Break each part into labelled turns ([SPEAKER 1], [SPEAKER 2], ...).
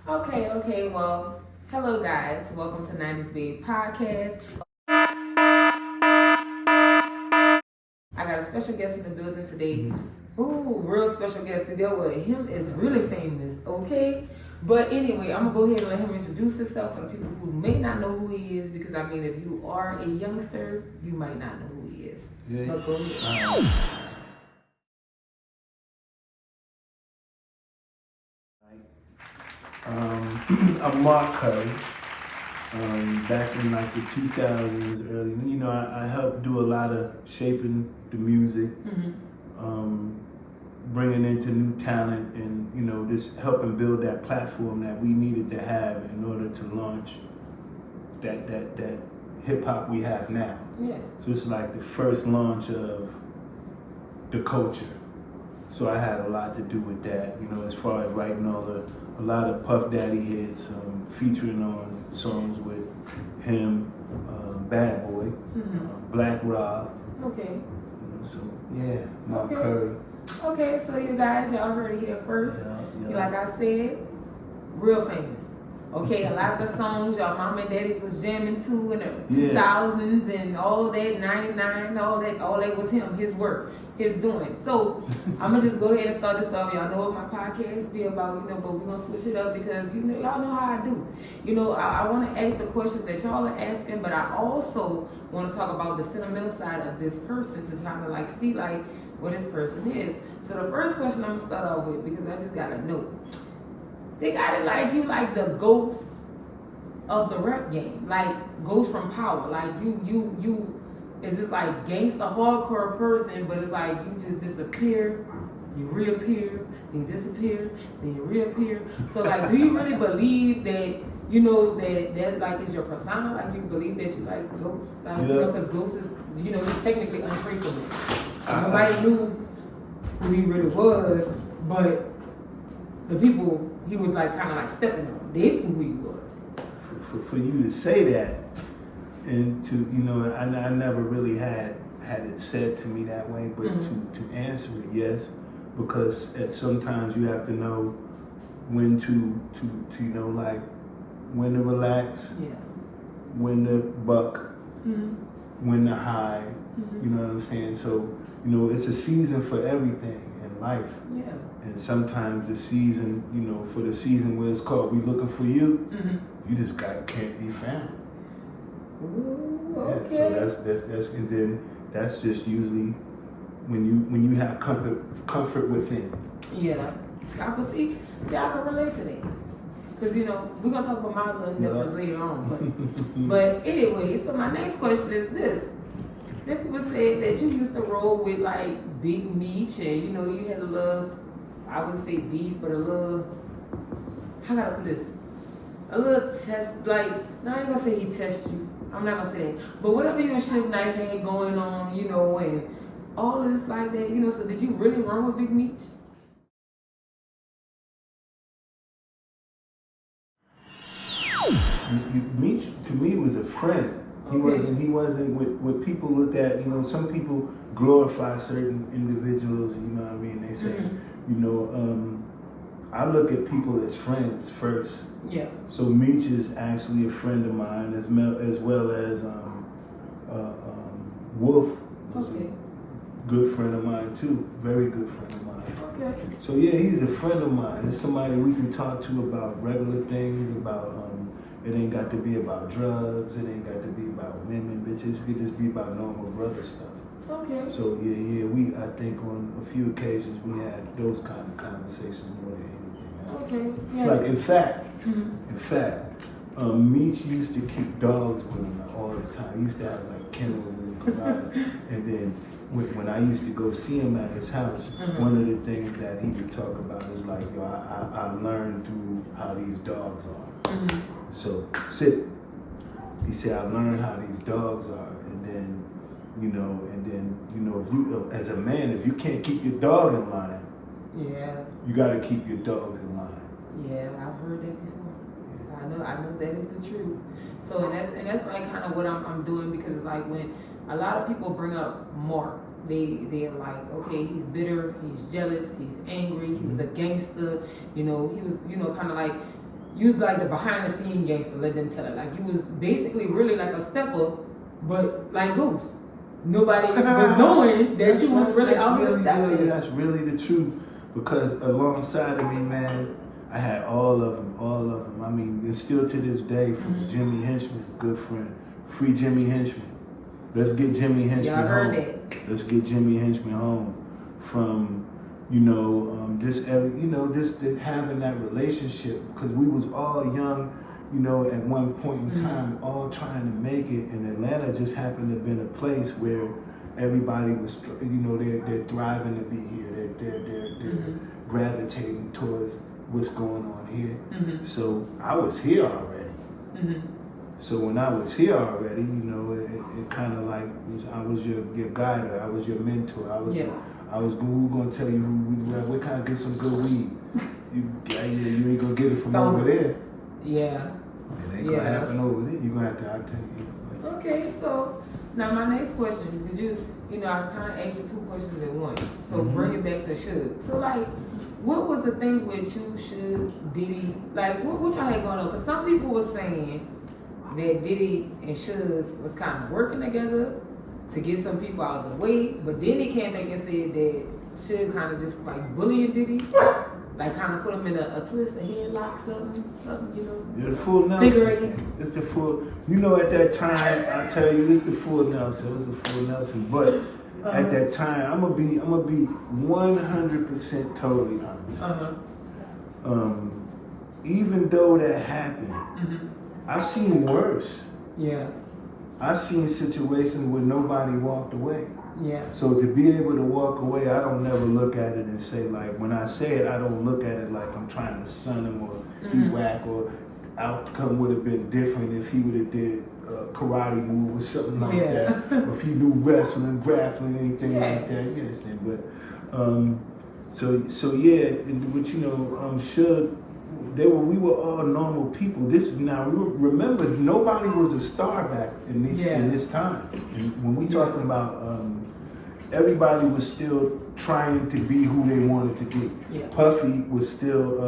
[SPEAKER 1] Okay. Well, hello guys. Welcome to 90s Babe Podcast. I got a special guest in the building today. Ooh, real special guest. To deal with him is really famous, okay? But anyway, I'm gonna go ahead and let him introduce himself for the people who may not know who he is, because I mean, if you are a youngster, you might not know who he is.
[SPEAKER 2] Yeah.
[SPEAKER 1] But go ahead.
[SPEAKER 2] I'm Mark Curry. Back in like the 2000s, early, I helped do a lot of shaping the music, bringing into new talent, and just helping build that platform that we needed to have in order to launch that hip hop we have now.
[SPEAKER 1] Yeah.
[SPEAKER 2] So it's like the first launch of the culture. So I had a lot to do with that, as far as writing a lot of Puff Daddy hits, featuring on songs with him, Bad Boy, Black Rob.
[SPEAKER 1] Okay.
[SPEAKER 2] So yeah, Mark Curry.
[SPEAKER 1] Okay, so you guys, y'all heard it here first.
[SPEAKER 2] Yeah.
[SPEAKER 1] Like I said, real famous. Okay, a lot of the songs y'all mom and daddies was jamming to in the 2000s and all that, 99, all that was him, his work, his doing. So I'm gonna just go ahead and start this off. Y'all know what my podcast be about, but we're gonna switch it up because y'all know how I do. I want to ask the questions that y'all are asking, but I also want to talk about the sentimental side of this person to kind of like see like what this person is. So the first question I'm gonna start off with, because I just gotta know. They got it like you like the ghost of the rap game, like Ghost from Power. Like you is this like gangsta hardcore person, but it's like you just disappear, you reappear, then you disappear, then you reappear. So like, do you really believe that that like is your persona? Like you believe that you like ghosts, like because ghosts is he's technically untraceable. Nobody knew who he really was, but the people he was like kind of like stepping on, they knew who he was.
[SPEAKER 2] For you to say that, and to I never really had it said to me that way, but to answer it, yes, because sometimes you have to know when to like when to relax, when to buck, when to hide. You know what I'm saying? So it's a season for everything in life.
[SPEAKER 1] Yeah.
[SPEAKER 2] And sometimes the season, for the season where it's called "We Looking for You," you just can't be found.
[SPEAKER 1] Ooh, okay.
[SPEAKER 2] Yeah, so that's and then that's just usually when you have comfort within.
[SPEAKER 1] Yeah, I can see I can relate to that. Because we're gonna talk about my little difference later on. But anyway, so my next question is this. Then people said that you used to roll with like Big Meech, and you had a little, I wouldn't say beef, but a little, how can I put this? A little test, like, no, I ain't gonna say he tested you. I'm not gonna say that. But whatever you and Suge Knight had going on, and all this like that, so did you really run with Big Meech?
[SPEAKER 2] Meech to me was a friend. He wasn't what people look at, some people glorify certain individuals, what I mean? They say, I look at people as friends first.
[SPEAKER 1] Yeah.
[SPEAKER 2] So Meech is actually a friend of mine as well as Wolf was a good friend of mine too, very good friend of mine.
[SPEAKER 1] Okay.
[SPEAKER 2] So yeah, he's a friend of mine. It's somebody we can talk to about regular things, about it ain't got to be about drugs, it ain't got to be about women, bitches. It could just be about normal brother stuff.
[SPEAKER 1] Okay.
[SPEAKER 2] So I think on a few occasions we had those kind of conversations more than anything else.
[SPEAKER 1] Okay. Yeah.
[SPEAKER 2] Like in fact, Meech used to keep dogs with him all the time. He used to have like kennels in the garage. And then when I used to go see him at his house, one of the things that he would talk about is like, I learned through how these dogs are. So sit. He said, I learned how these dogs are, and then, if you, as a man, if you can't keep your dog in line, you got to keep your dogs in line.
[SPEAKER 1] Yeah, I've heard that before. So I know that is the truth. So and that's like kind of what I'm doing, because like when a lot of people bring up Mark, they're like, okay, he's bitter, he's jealous, he's angry, he was a gangster, he was kind of like you was like the behind the scene gangster, let them tell it. Like you was basically really like a stepper, but like Ghost. Nobody was knowing that you was really out here stepping.
[SPEAKER 2] Yeah, that's really the truth. Because alongside of me, man, I had all of them. I mean, it's still to this day from Jimmy Henchman, good friend. Free Jimmy Henchman. Let's get Jimmy Henchman
[SPEAKER 1] Y'all heard
[SPEAKER 2] home.
[SPEAKER 1] that.
[SPEAKER 2] Let's get Jimmy Henchman home. From, having that relationship, because we was all young, at one point in time, all trying to make it, and Atlanta just happened to have been a place where everybody was, they're thriving to be here. They're gravitating towards what's going on here. So I was here already. So when I was here already, it kind of like I was your guide. I was your mentor. I was going to tell you we kind of get some good weed. You ain't gonna get it from over there.
[SPEAKER 1] Yeah.
[SPEAKER 2] It ain't gonna happen over there. You gonna have to. I'll tell you.
[SPEAKER 1] Okay, so now my next question, because I kind of asked you 2 questions at once. So bring it back to Suge. So like, what was the thing with you, Suge, Diddy? Like, what y'all had going on? Because some people were saying that Diddy and Suge was kind of working together to get some people out of the way, but then he came back and said that Suge kind of just like bullying Diddy, like kind of put him in a twist, a headlock, something,
[SPEAKER 2] Yeah, the full Nelson. It's the full. At that time, I tell you, it's the full Nelson. It was the full Nelson. But at that time, I'm gonna be 100% totally honest. Even though that happened, I've seen worse.
[SPEAKER 1] Yeah.
[SPEAKER 2] I've seen situations where nobody walked away.
[SPEAKER 1] Yeah.
[SPEAKER 2] So to be able to walk away, I don't never look at it and say, like, when I say it, I don't look at it like I'm trying to sun him or he whack, or outcome would have been different if he would have did a karate move or something like that. Or if he knew wrestling, grappling, anything like that. You understand? But Suge, we were all normal people. Remember, nobody was a star back in this time. And when we talking about, everybody was still trying to be who they wanted to be.
[SPEAKER 1] Yeah.
[SPEAKER 2] Puffy was still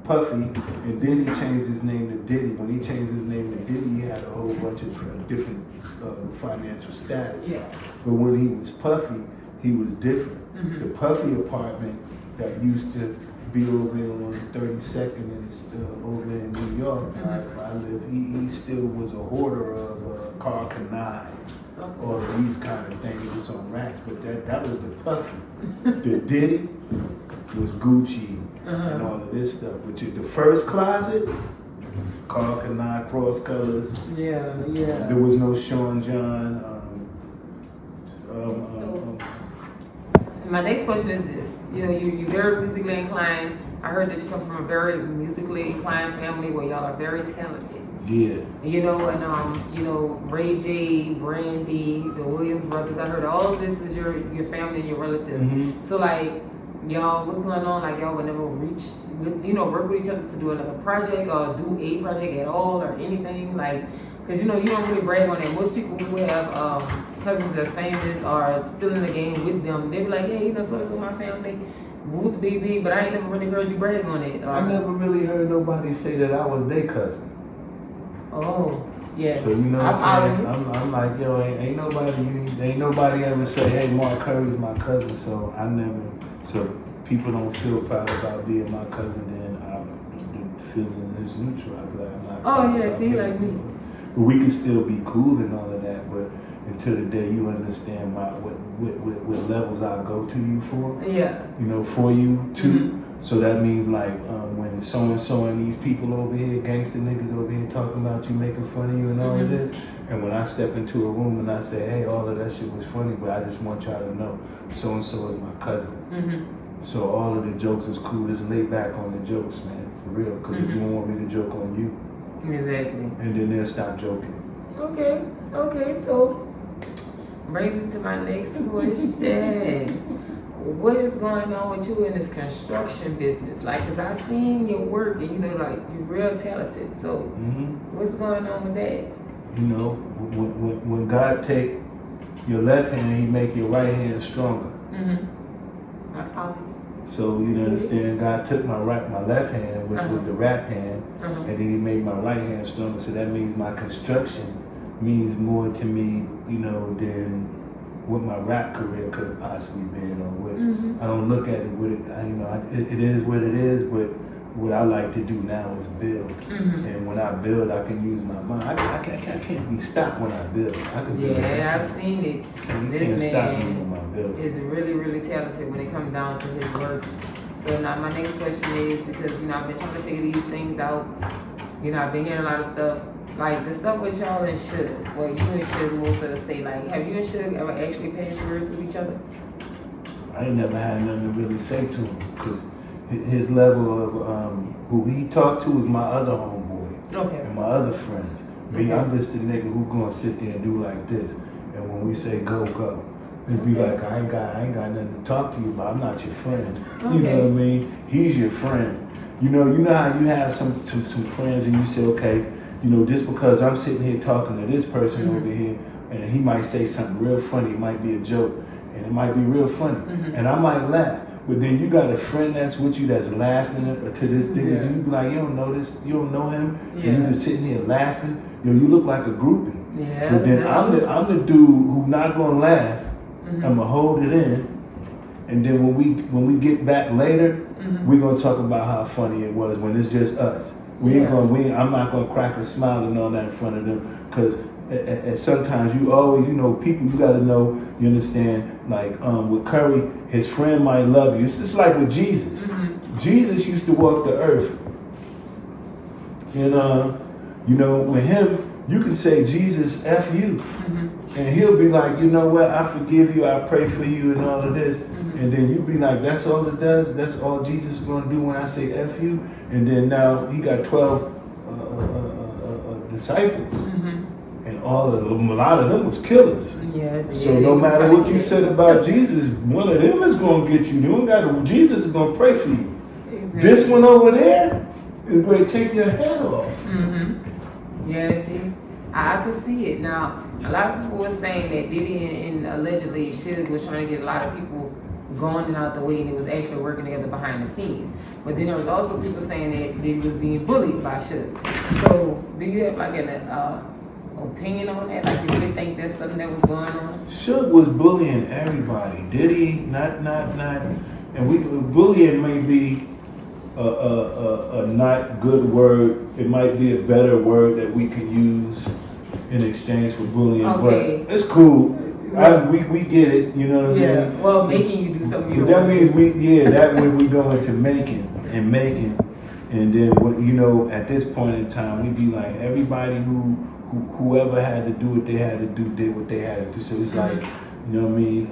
[SPEAKER 2] Puffy, and then he changed his name to Diddy. When he changed his name to Diddy, he had a whole bunch of different financial status.
[SPEAKER 1] Yeah.
[SPEAKER 2] But when he was Puffy, he was different. The Puffy apartment that used to be over there on 32nd and over there in New York, where I live, he still was a hoarder of Carl Kanai, or these kind of things. It's on racks, but that was the Puffy. The Diddy was Gucci and all of this stuff. But the first closet, Carl Kanai, cross colors.
[SPEAKER 1] Yeah.
[SPEAKER 2] There was no Sean John.
[SPEAKER 1] My next question is this. You're very musically inclined. I heard that you come from a very musically inclined family where y'all are very talented.
[SPEAKER 2] Yeah.
[SPEAKER 1] Ray J, Brandy, the Williams brothers. I heard all of this is your family and your relatives. So like, y'all, what's going on? Like y'all would never work with each other to do another project or do a project at all or anything? Like, because you don't really brag on it. Most people who have cousins that's famous are still in the game with them. They be like, hey, so my family, whoop the BB, but I ain't never really heard you brag on it.
[SPEAKER 3] I never really heard nobody say that I was their cousin.
[SPEAKER 1] Oh, yeah.
[SPEAKER 3] So what I'm saying? I'm like, yo, ain't nobody ever say, hey, Mark Curry's my cousin. So people don't feel proud about being my cousin. Then the feeling is neutral.
[SPEAKER 1] I'm like, see, like me.
[SPEAKER 2] But we can still be cool and all of that, but until the day you understand what levels I'll go to you for.
[SPEAKER 1] Yeah.
[SPEAKER 2] For you too. So that means like when so-and-so and these people over here, gangster niggas over here talking about you, making fun of you and all of this, and when I step into a room and I say, hey, all of that shit was funny, but I just want y'all to know so-and-so is my cousin. So all of the jokes is cool. Just lay back on the jokes, man, for real, because if you don't want me to joke on you.
[SPEAKER 1] Exactly.
[SPEAKER 2] And then they'll stop joking.
[SPEAKER 1] Okay, so brings me to my next question. What is going on with you in this construction business? Like, cause I've seen your work and like you're real talented. So what's going on with that?
[SPEAKER 2] When God take your left hand, He make your right hand stronger.
[SPEAKER 1] I follow you.
[SPEAKER 3] So you understand, God took my left hand, which was the rap hand, and then He made my right hand stronger. So that means my construction means more to me, than what my rap career could have possibly been, or what. I don't look at it with it. It is what it is, but what I like to do now is build. And when I build, I can use my mind. I can't be stopped when I build. I can build.
[SPEAKER 1] I've seen it. This
[SPEAKER 3] man
[SPEAKER 1] is really, really talented when it comes down to his work. So now my next question is, because I've been trying to figure these things out. I've been hearing a lot of stuff. Like the stuff with y'all and Suge, well, you and Suge most of the say, like, have you and Suge ever actually passed words with each other?
[SPEAKER 3] I ain't never had nothing to really say to him, because his level of who he talked to is my other homeboy and my other friends. Me, I'm just the nigga who gonna sit there and do like this, and when we say go, it'd be like I ain't got nothing to talk to you about. I'm not your friend. You know what I mean? He's your friend. You know how you have some friends and you say, okay, just because I'm sitting here talking to this person over here, and he might say something real funny, it might be a joke, and it might be real funny, and I might laugh. But then you got a friend that's with you that's laughing to this thing, and you be like, you don't know this, you don't know him, and you just sitting here laughing. You look like a groupie. Yeah, but then I'm the dude who not gonna laugh. I'm gonna hold it in, and then when we get back later, we're gonna talk about how funny it was when it's just us. I'm not gonna crack a smile and all that in front of them, because sometimes you always, people, you gotta know, you understand, like with Curry, his friend might love you. It's just like with Jesus. Jesus used to walk the earth. And with him, you can say, Jesus, F you. And he'll be like, you know what, I forgive you, I pray for you and all of this. And then you be like, that's all it does? That's all Jesus is going to do when I say F you? And then now he got 12 disciples. And a lot of them was killers. So no matter what you said about Jesus, one of them is going to get you. Jesus is going to pray for you. Exactly. This one over there is going to take your head off.
[SPEAKER 1] Yeah, see, I can see it. Now, a lot of people were saying that Diddy and allegedly Suge was trying to get a lot of people going and out the way, and it was actually working together behind the scenes. But then there was also people saying that Diddy was being bullied by Suge. So, do you have like an opinion on that? Like, you really think that's something that was going on?
[SPEAKER 3] Suge was bullying everybody. Diddy, not. And bullying may be a not good word. It might be a better word that we can use in exchange for bullying. Okay. But it's cool. We get it, you know what I mean?
[SPEAKER 1] Yeah, well, so, making you do something you
[SPEAKER 3] don't want. That means that when we go into making, and then at this point in time, we be like, everybody whoever had to do what they had to do did what they had to do. So it's like, you know what I mean?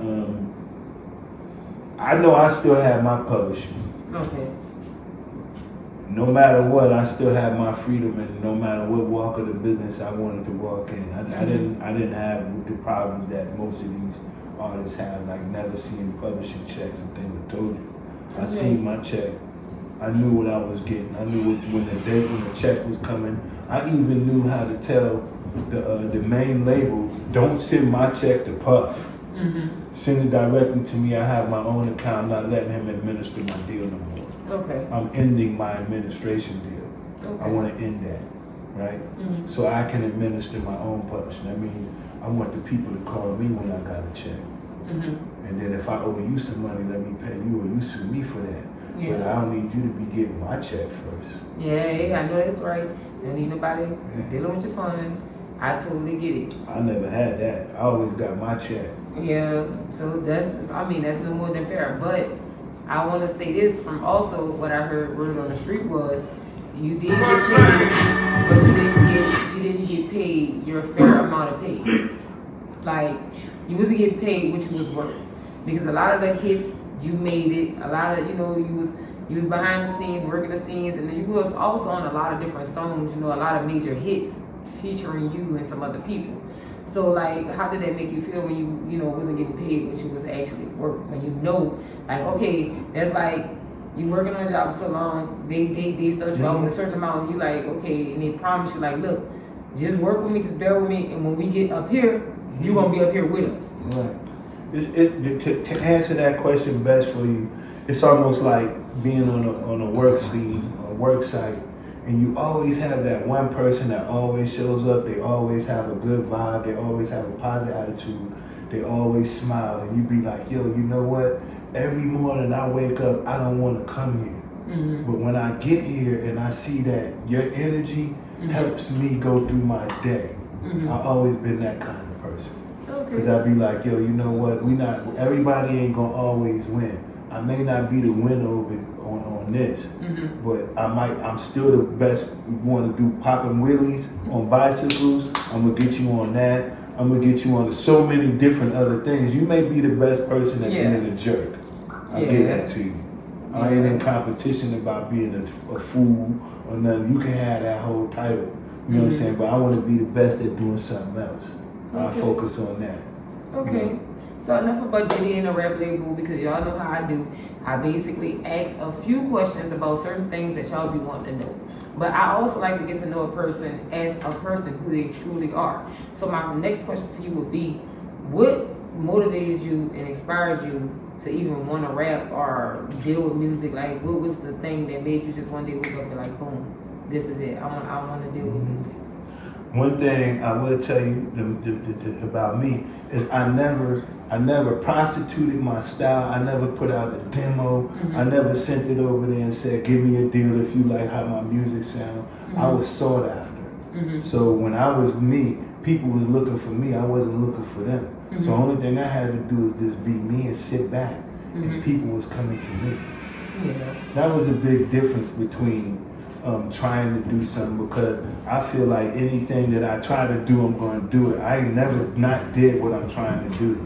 [SPEAKER 3] I know I still have my publishing. Okay. No matter what, I still have my freedom, and no matter what walk of the business I wanted to walk in, I didn't have the problems that most of these artists have, like never seeing publishing checks and things. I told you, I seen my check. I knew what I was getting. I knew when the check was coming. I even knew how to tell the main label, don't send my check to Puff. Send it directly to me. I have my own account. I'm not letting him administer my deal no more. Okay. I'm ending my administration deal. Okay. I want to end that, right? So I can administer my own publishing. That means I want the people to call me when I got a check. And then if I owe you some money, let me pay you, or you sue me for that. Yeah. But I don't need you to be getting my check first. Yeah,
[SPEAKER 1] I know that's right. You don't need nobody dealing with your funds. I totally get it.
[SPEAKER 3] I never had that. I always got my check.
[SPEAKER 1] Yeah, so that's no more than fair. But I want to say this from also what I heard word on the street was, you did get paid, but you didn't get paid your fair amount of pay. Like, you wasn't getting paid what you was worth. Because a lot of the hits, you made it. A lot of, you was behind the scenes, working the scenes, and then you was also on a lot of different songs, a lot of major hits featuring you and some other people. So, like, how did that make you feel when you wasn't getting paid what you was actually worth? When like, okay, that's like, you working on a job for so long, they start you out with a certain amount, and you like, okay, and they promise you, like, look, just work with me, just bear with me, and when we get up here, you're going to be up here with us.
[SPEAKER 3] Right. To answer that question best for you,
[SPEAKER 2] it's almost like being on a work scene, a work site, and you always have that one person that always shows up. They always have a good vibe. They always have a positive attitude. They always smile, and you be like, yo, you know what? Every morning I wake up, I don't want to come here. But when I get here and I see that your energy helps me go through my day, I've always been that kind of person. Because I be like, yo, you know what? Everybody ain't gonna always win. I may not be the winner on this, but I'm still the best. If you want to do popping wheelies on bicycles, I'm gonna get you on that. I'm gonna get you on so many different other things. You may be the best person at being a jerk. I get that to you. I ain't in competition about being a fool or nothing. You can have that whole title. You know what I'm saying? But I want to be the best at doing something else. I focus on that.
[SPEAKER 1] Okay. You know? So enough about Diddy and a rap label, because y'all know how I do. I basically ask a few questions about certain things that y'all be wanting to know. But I also like to get to know a person as a person, who they truly are. So my next question to you would be, what motivated you and inspired you to even want to rap or deal with music? Like, what was the thing that made you just one day wake up and like, boom, this is it. I want to deal with music.
[SPEAKER 2] One thing I will tell you about me is I never prostituted my style. I never put out a demo. I never sent it over there and said, give me a deal if you like how my music sound. I was sought after. So when I was me, people was looking for me. I wasn't looking for them. So the only thing I had to do is just be me and sit back. And people was coming to me. That was a big difference between trying to do something, because I feel like anything that I try to do, I'm going to do it. I ain't never not did what I'm trying to do.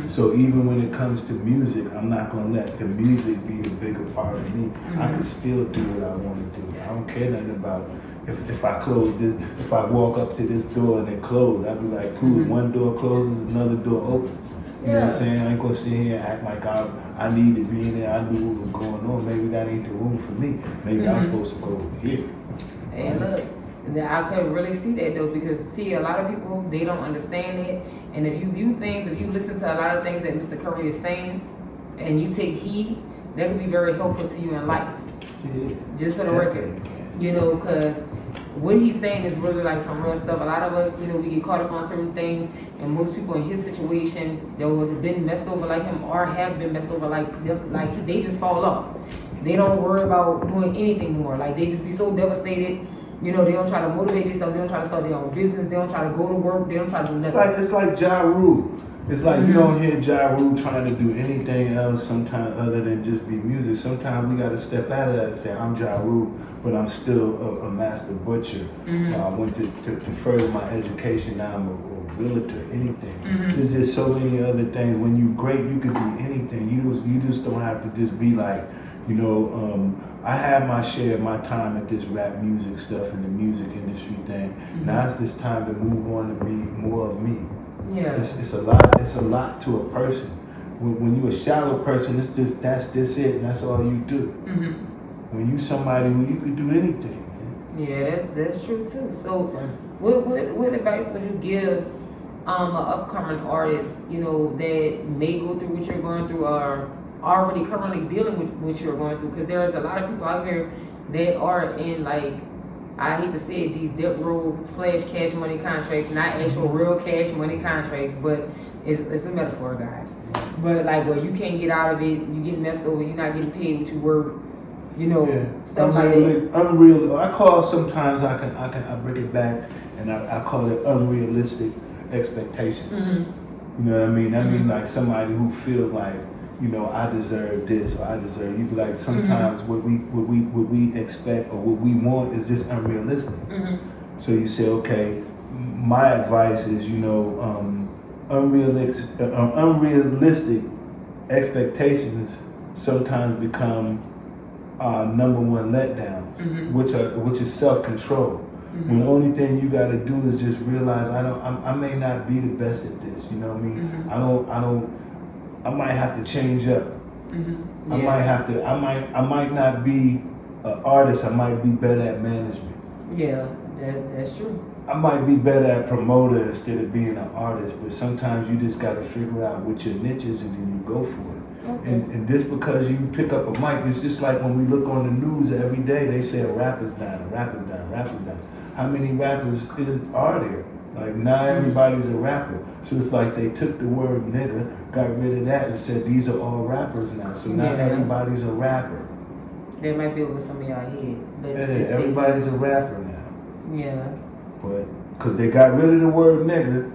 [SPEAKER 2] So even when it comes to music, I'm not going to let the music be the bigger part of me. I can still do what I want to do. I don't care nothing about if I close this, if I walk up to this door and it closed, I'd be like, cool, one door closes, another door opens. You know what I'm saying? I ain't gonna sit here and act like I need to be in there. I knew what was going on. Maybe that ain't the room for me. Maybe I'm supposed to go over here.
[SPEAKER 1] And look, I could really see that though, because see, a lot of people, they don't understand it. And if you view things, if you listen to a lot of things that Mr. Curry is saying, and you take heed, that could be very helpful to you in life. Just for the record, you know, because what he's saying is really like some real stuff. A lot of us, you know, we get caught up on certain things, and most people in his situation that would have been messed over like him or have been messed over like they just fall off. They don't worry about doing anything anymore. Like, they just be so devastated. You know, they don't try to motivate themselves. They don't try to start their own business. They don't try to go to work. They don't try to do nothing.
[SPEAKER 2] It's like Ja Rule. It's like you don't hear Ja Rule trying to do anything else sometimes other than just be music. Sometimes we got to step out of that and say, I'm Ja Rule, but I'm still a master butcher. I went to further my education. Now I'm a realtor, anything. There's just so many other things. When you're great, you could be anything. You just don't have to just be like, you know, I had my share of my time at this rap music stuff and the music industry thing. Now it's just time to move on and be more of me. It's a lot to a person. When you're a shallow person, that's it, and that's all you do. When you somebody who you could do anything. Man.
[SPEAKER 1] Yeah, that's true too. So, what advice would you give an upcoming artist, you know, that may go through what you're going through or already currently dealing with what you're going through? Because there's a lot of people out here that are in, like, I hate to say it, these debt row / cash money contracts, not actual real cash money contracts, but it's a metaphor, guys. But like, where you can't get out of it, you get messed over, you're not getting paid what you were, you know, stuff like that.
[SPEAKER 2] Unreal. I call sometimes I bring it back and I call it unrealistic expectations. You know what I mean? That means like somebody who feels like, you know, I deserve this or I deserve. You be like, sometimes what we expect or what we want is just unrealistic. So you say, okay, my advice is, you know, unrealistic expectations sometimes become number one letdowns, which is self-control. When the only thing you got to do is just realize I may not be the best at this. You know what I mean? I might have to change up. I might not be an artist. I might be better at management.
[SPEAKER 1] Yeah, that's true.
[SPEAKER 3] I might be better at promoter instead of being an artist, but sometimes you just got to figure out what your niche is and then you go for it.
[SPEAKER 1] Okay.
[SPEAKER 3] And just because you pick up a mic, it's just like when we look on the news every day, they say a rapper's dying, a rapper's dying, a rapper's dying. How many rappers are there? Like, not everybody's a rapper. So it's like they took the word nigga, got rid of that, and said these are all rappers now. So not everybody's a rapper.
[SPEAKER 1] That might be over some of y'all head. But
[SPEAKER 3] Yeah, everybody's a rapper now.
[SPEAKER 1] Yeah.
[SPEAKER 3] But, because they got rid of the word nigga.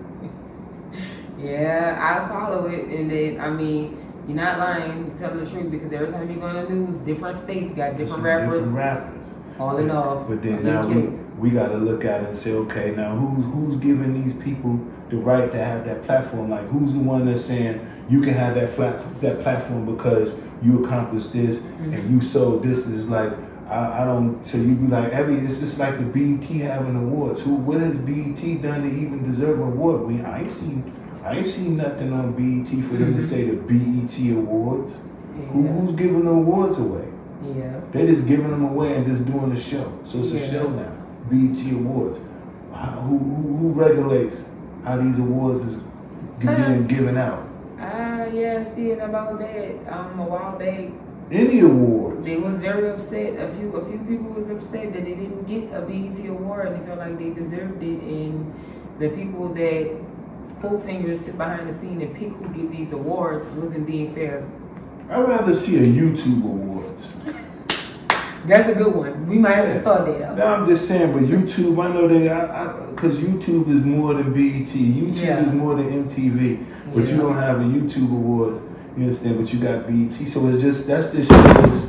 [SPEAKER 1] Yeah, I follow it. And then, I mean, you're not lying, telling the truth, because every time you go on the news, different states got different rappers. Falling off.
[SPEAKER 3] But then now we got to look at it and say, okay, now who's giving these people the right to have that platform? Like, who's the one that's saying you can have that platform because you accomplished this and you sold this? Is like, I don't. So you be like, it's just like the BET having awards. What has BET done to even deserve an award? I ain't seen nothing on BET for them to say the BET awards.
[SPEAKER 1] Yeah.
[SPEAKER 3] Who's giving the awards away?
[SPEAKER 1] Yeah.
[SPEAKER 3] They're just giving them away and just doing a show. So it's a show now. BET Awards. Who regulates how these awards is being given out?
[SPEAKER 1] Yeah, seeing about that a while back.
[SPEAKER 3] Any awards.
[SPEAKER 1] They was very upset. A few people was upset that they didn't get a BET award and they felt like they deserved it. And the people that hold fingers, sit behind the scene and pick who get these awards wasn't being fair.
[SPEAKER 3] I'd rather see a YouTube awards.
[SPEAKER 1] That's a good one. We might have to start that out.
[SPEAKER 3] No, I'm just saying, but YouTube, I know because YouTube is more than BET. YouTube is more than MTV. But you don't have a YouTube awards, you understand? But you got BET. So it's just, that's just shows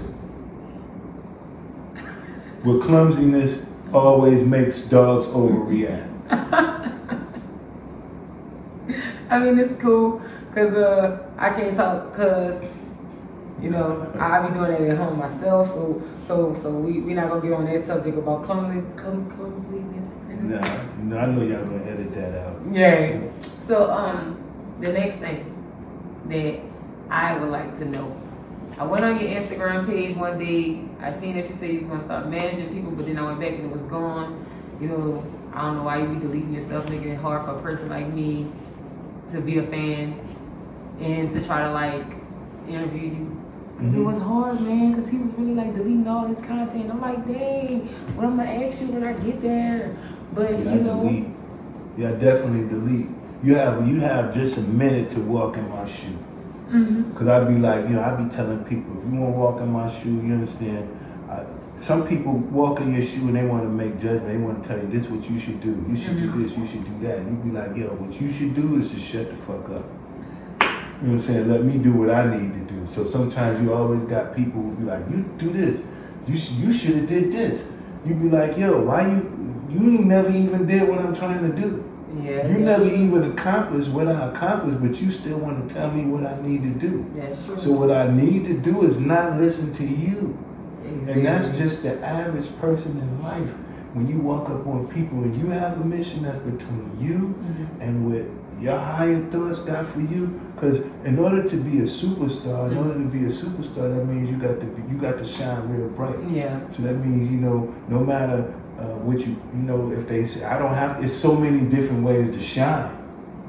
[SPEAKER 3] where clumsiness always makes dogs overreact.
[SPEAKER 1] I mean, it's cool because I can't talk because, you know, I be doing it at home myself. So we not gonna get on that subject about clumsiness.
[SPEAKER 3] Nah, I know y'all gonna edit that out.
[SPEAKER 1] Yeah. So the next thing that I would like to know, I went on your Instagram page one day. I seen that you said you was gonna start managing people, but then I went back and it was gone. You know, I don't know why you be deleting your stuff, making it hard for a person like me to be a fan and to try to like interview you. Cause it was hard, man, cause he was really like deleting all his content. I'm like, dang, what I'm gonna ask you when I get there? But you know.
[SPEAKER 3] Delete. Yeah, definitely delete. You have just a minute to walk in my shoe. Cause I'd be like, I'd be telling people, if you want to walk in my shoe, you understand. Some people walk in your shoe and they want to make judgment. They want to tell you this is what you should do. You should do this. You should do that. You'd be like, yo, what you should do is just shut the fuck up. You know what I'm saying? Let me do what I need to do. So sometimes you always got people who be like, you do this. You should have did this. You be like, yo, why you ain't never even did what I'm trying to do.
[SPEAKER 1] Yeah.
[SPEAKER 3] You never even accomplished what I accomplished, but you still want to tell me what I need to do.
[SPEAKER 1] That's true.
[SPEAKER 3] So what I need to do is not listen to you.
[SPEAKER 1] Exactly.
[SPEAKER 3] And that's just the average person in life. When you walk up on people and you have a mission that's between you and what your higher thoughts got for you, because in order to be a superstar, that means you got to shine real bright.
[SPEAKER 1] Yeah.
[SPEAKER 3] So that means no matter what if they say it's so many different ways to shine.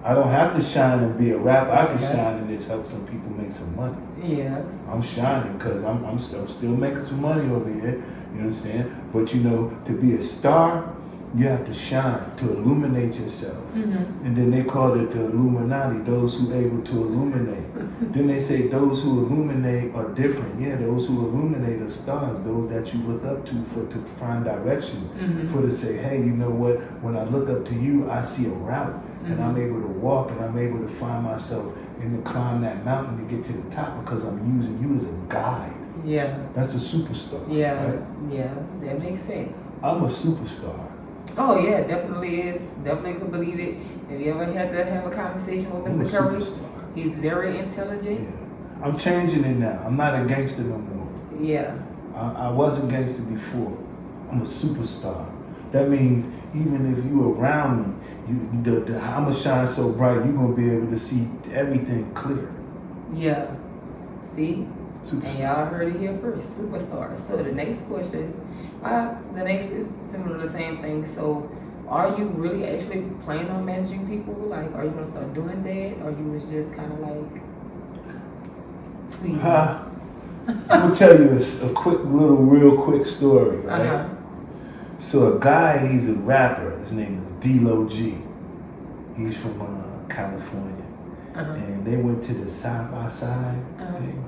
[SPEAKER 3] I don't have to shine and be a rapper. I can shine and just help some people make some money.
[SPEAKER 1] Yeah.
[SPEAKER 3] I'm shining because I'm still making some money over here. You know what I'm saying? But to be a star, you have to shine, to illuminate yourself. And then they call it the Illuminati, those who able to illuminate. Then they say those who illuminate are different. Yeah, those who illuminate are stars, those that you look up to to find direction, for to say, hey, you know what? When I look up to you, I see a route, and I'm able to walk, and I'm able to find myself and to climb that mountain to get to the top because I'm using you as a guide.
[SPEAKER 1] Yeah.
[SPEAKER 3] That's a superstar.
[SPEAKER 1] Yeah.
[SPEAKER 3] Right?
[SPEAKER 1] Yeah. That makes sense.
[SPEAKER 3] I'm a superstar.
[SPEAKER 1] Oh yeah, definitely is. Definitely could believe it. Have you ever had to have a conversation with Mr. Curry? He's very intelligent.
[SPEAKER 3] Yeah. I'm changing it now. I'm not a gangster no more.
[SPEAKER 1] Yeah.
[SPEAKER 3] I wasn't gangster before. I'm a superstar. That means even if you around me, I'm gonna shine so bright, you're gonna be able to see everything clear.
[SPEAKER 1] Yeah. See? And y'all heard it here first, superstar. So the next question, the next is similar to the same thing. So are you really actually planning on managing people? Like, are you gonna start doing that, or you was just kind of like tweeting?
[SPEAKER 3] I'm gonna tell you a real quick story, right?
[SPEAKER 1] Uh-huh.
[SPEAKER 3] So a guy, he's a rapper. His name is D-Lo G. He's from California, and they went to the Side by Side thing.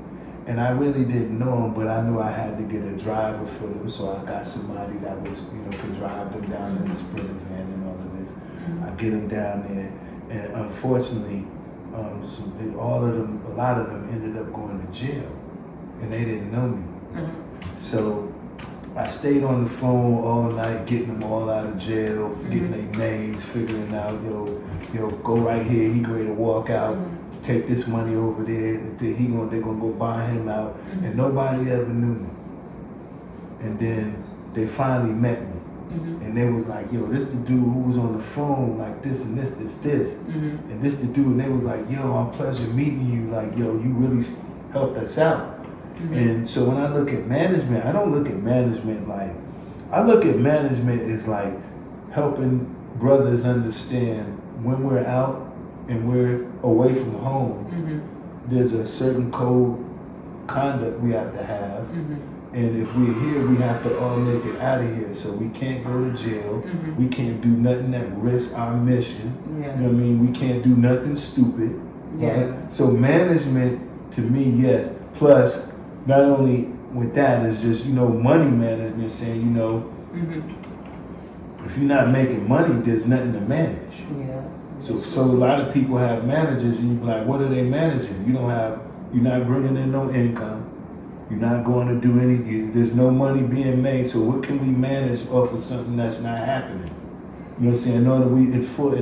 [SPEAKER 3] And I really didn't know him, but I knew I had to get a driver for them, so I got somebody that was, could drive them down in the Sprinter van and all of this. I get them down there, and unfortunately, a lot of them ended up going to jail, and they didn't know me. So I stayed on the phone all night, getting them all out of jail, getting their names, figuring out, go right here, he ready to walk out. Take this money over there. They're gonna go buy him out, and nobody ever knew me. And then they finally met me, and they was like, "Yo, this the dude who was on the phone like this and this, and this the dude." And they was like, "Yo, our pleasure meeting you. Like, yo, you really helped us out." And so when I look at management, I don't look at management like I look at management as like helping brothers understand when we're out and we're away from home, there's a certain code conduct we have to have. And if we're here, we have to all make it out of here. So we can't go to jail. We can't do nothing that risks our mission.
[SPEAKER 1] Yes.
[SPEAKER 3] You know what I mean? We can't do nothing stupid. Right? So management, to me, yes. Plus, not only with that, it's just, money management saying, if you're not making money, there's nothing to manage. Yeah. So a lot of people have managers, and you be like, what are they managing? You're not bringing in no income. You're not going to do anything. There's no money being made. So what can we manage off of something that's not happening? You know what I'm saying? In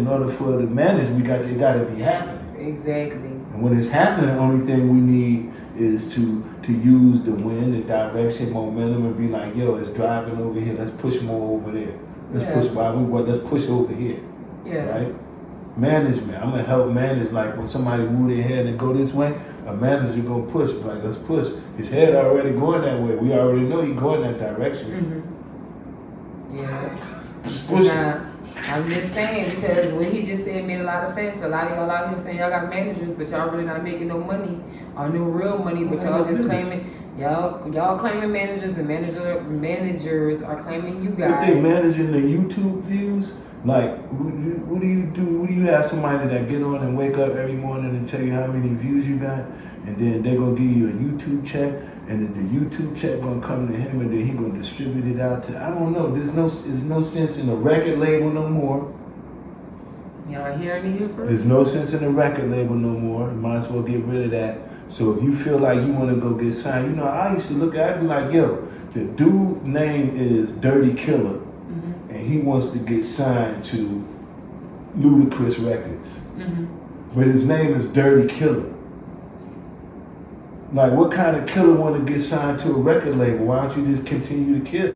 [SPEAKER 3] order for it to manage, it got to be happening.
[SPEAKER 1] Exactly.
[SPEAKER 3] And when it's happening, the only thing we need is to use the wind, the direction, momentum, and be like, yo, it's driving over here. Let's push more over there. Let's push over here. Yeah. Right? Management. I'm gonna help manage. Like when somebody move their head and go this way, a manager gonna push. Like, let's push. His head already going that way. We already know he going that direction.
[SPEAKER 1] Yeah.
[SPEAKER 3] Just push it.
[SPEAKER 1] I'm just saying, because what he just said made a lot of sense. A lot of y'all out here saying y'all got managers, but y'all really not making no money or no real money, but y'all just claiming y'all claiming managers, and managers are claiming you guys.
[SPEAKER 3] If they managing the YouTube views, like what do you do? What do you have somebody that get on and wake up every morning and tell you how many views you got, and then they gonna give you a YouTube check, and then the YouTube check gonna come to him, and then he gonna distribute it out to, I don't know. There's no sense in a record label no more.
[SPEAKER 1] Y'all hearing me here first?
[SPEAKER 3] There's no sense in a record label no more. You might as well get rid of that. So if you feel like you want to go get signed, I used to look at it, I'd be like, yo, the dude name is Dirty Killer, and he wants to get signed to Ludacris Records. But his name is Dirty Killer. Like, what kind of killer want to get signed to a record label? Why don't you just continue to kill?